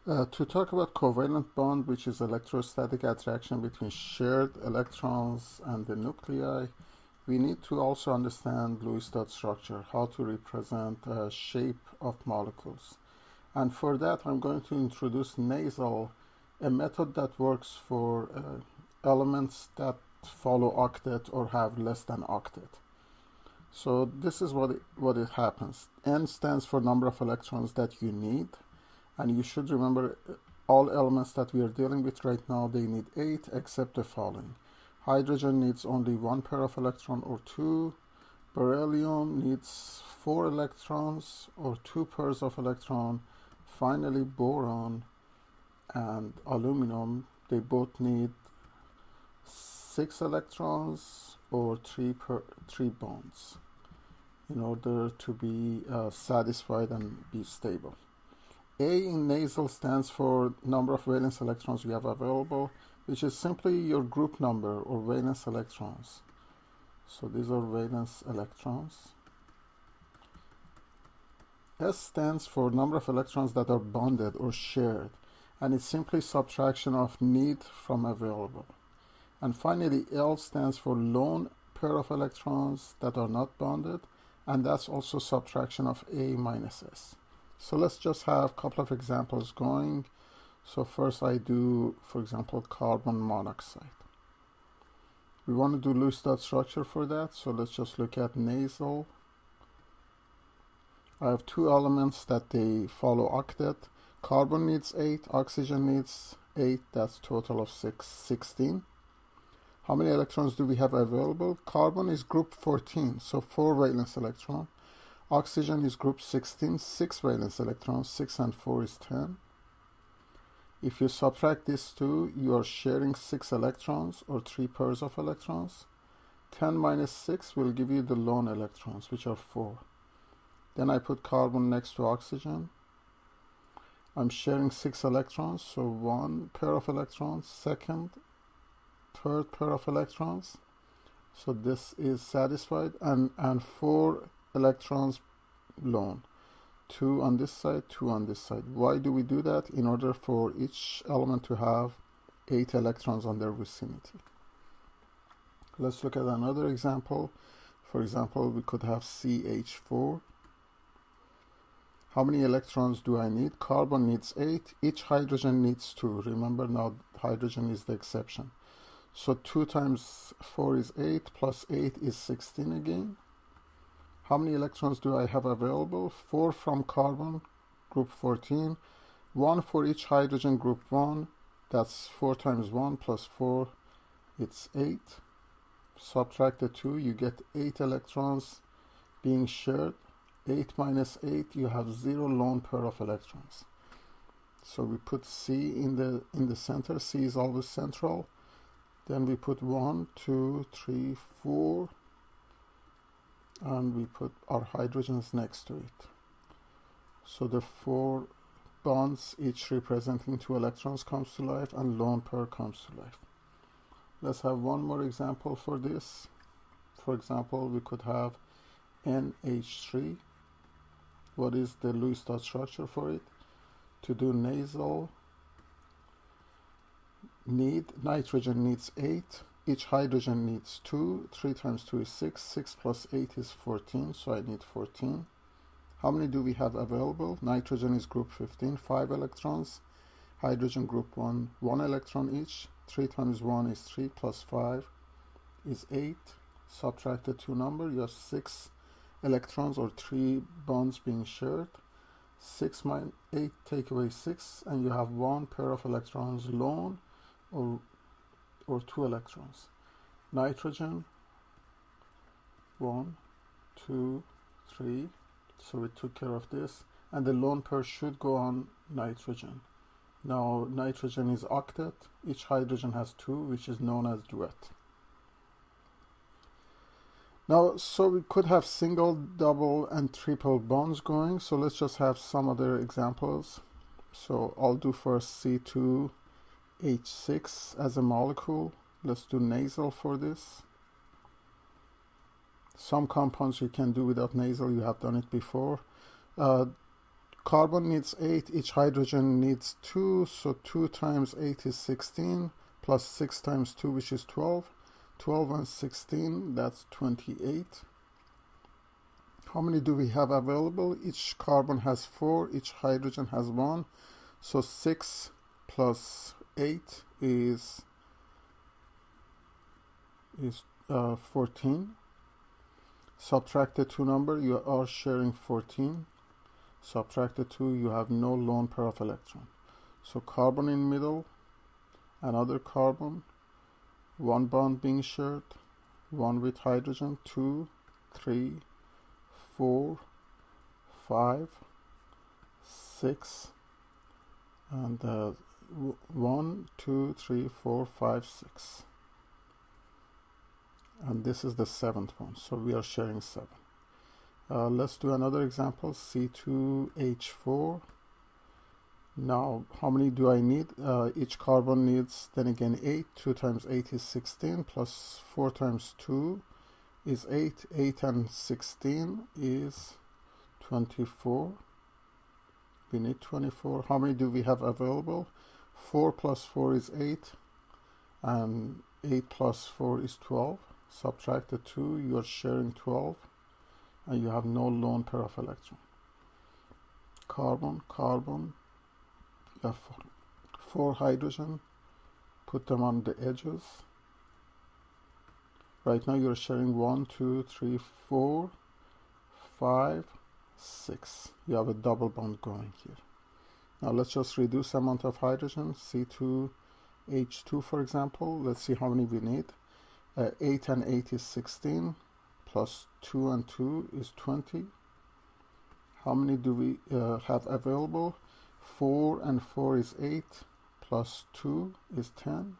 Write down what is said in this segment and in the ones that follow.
To talk about covalent bond, which is electrostatic attraction between shared electrons and the nuclei, we need to also understand Lewis dot structure, how to represent a shape of molecules. And for that, I'm going to introduce nasal, a method that works for elements that follow octet or have less than octet. So this is what it happens. N stands for number of electrons that you need. And you should remember all elements that we are dealing with right now, they need 8 except the following. Hydrogen needs only 1 pair of electron or 2. Beryllium needs 4 electrons or 2 pairs of electron. Finally, boron and aluminum, they both need 6 electrons or 3 bonds in order to be satisfied and be stable. A in nasal stands for number of valence electrons you have available, which is simply your group number or valence electrons. So these are valence electrons. S stands for number of electrons that are bonded or shared, and it's simply subtraction of need from available. And finally, L stands for lone pair of electrons that are not bonded, and that's also subtraction of A minus S. So let's just have a couple of examples going. So first I do, for example, carbon monoxide. We want to do Lewis dot structure for that, so let's just look at nasal. I have 2 elements that they follow octet. Carbon needs 8, oxygen needs 8, that's total of 16. How many electrons do we have available? Carbon is group 14, so 4 valence electron. Oxygen is group 16, 6 valence electrons, 6 and 4 is 10. If you subtract these two, you are sharing 6 electrons or 3 pairs of electrons. 10 minus 6 will give you the lone electrons, which are 4. Then I put carbon next to oxygen. I'm sharing 6 electrons, so 1 pair of electrons, second, third pair of electrons. So this is satisfied, and 4 electrons lone. 2 on this side, 2 on this side. Why do we do that? In order for each element to have 8 electrons on their vicinity. Let's look at another example. For example, we could have CH4. How many electrons do I need? Carbon needs 8. Each hydrogen needs 2. Remember, now hydrogen is the exception. So 2 times 4 is 8, plus 8 is 16 again. How many electrons do I have available? 4 from carbon, group 14. 1 for each hydrogen, group 1. That's 4 times 1 plus 4. It's 8. Subtract the 2, you get 8 electrons being shared. 8 minus 8, you have 0 lone pair of electrons. So we put C in the center. C is always central. Then we put 1, 2, 3, 4. And we put our hydrogens next to it. So the 4 bonds, each representing 2 electrons, comes to life, and lone pair comes to life. Let's have one more example for this. For example, we could have NH3. What is the Lewis dot structure for it? To do nasal, nitrogen needs 8. Each hydrogen needs 2. 3 times 2 is 6. 6 plus 8 is 14, so I need 14. How many do we have available? Nitrogen is group 15, 5 electrons. Hydrogen group 1, 1 electron each. 3 times 1 is 3, plus 5 is 8. Subtract the 2 number, you have 6 electrons or 3 bonds being shared. 6 minus 8, take away 6, and you have 1 pair of electrons lone or 2 electrons. Nitrogen, 1, 2, 3. So we took care of this. And the lone pair should go on nitrogen. Now nitrogen is octet. Each hydrogen has 2, which is known as duet. Now, so we could have single, double, and triple bonds going. So let's just have some other examples. So I'll do first C2H6 as a molecule. Let's do nasal for this. Some compounds you can do without nasal, you have done it before. Carbon needs 8, each hydrogen needs 2, so 2 times 8 is 16, plus 6 times 2, which is 12. 12 and 16, that's 28. How many do we have available? Each carbon has 4, each hydrogen has 1, so 6 plus 8 is 14. Subtract the two number, you are sharing 14. Subtract the 2, you have no lone pair of electron. So carbon in middle, another carbon, 1 bond being shared, 1 with hydrogen, 2, 3, 4, 5, 6, and 1, 2, 3, 4, 5, 6. And this is the 7th one, so we are sharing 7. Let's do another example, C2H4. Now, how many do I need? Each carbon needs, then again, 8. 2 times 8 is 16, plus 4 times 2 is 8. 8 and 16 is 24. We need 24. How many do we have available? 4 plus 4 is 8, and 8 plus 4 is 12. Subtract the 2, you are sharing 12, and you have no lone pair of electron. Carbon, carbon, you have 4 hydrogen, put them on the edges. Right now you're sharing 1, 2, 3, 4, 5, 6. You have a double bond going here. Now let's just reduce the amount of hydrogen, C2H2 for example. Let's see how many we need. 8 and 8 is 16, plus 2 and 2 is 20. How many do we have available? 4 and 4 is 8, plus 2 is 10.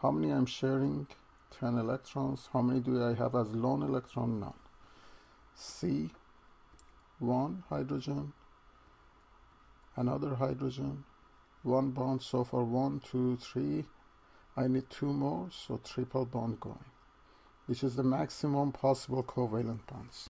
How many I'm sharing? 10 electrons. How many do I have as lone electron? None. C, 1 hydrogen, another hydrogen, 1 bond, so far 1, 2, 3. I need 2 more, so triple bond going, which is the maximum possible covalent bonds.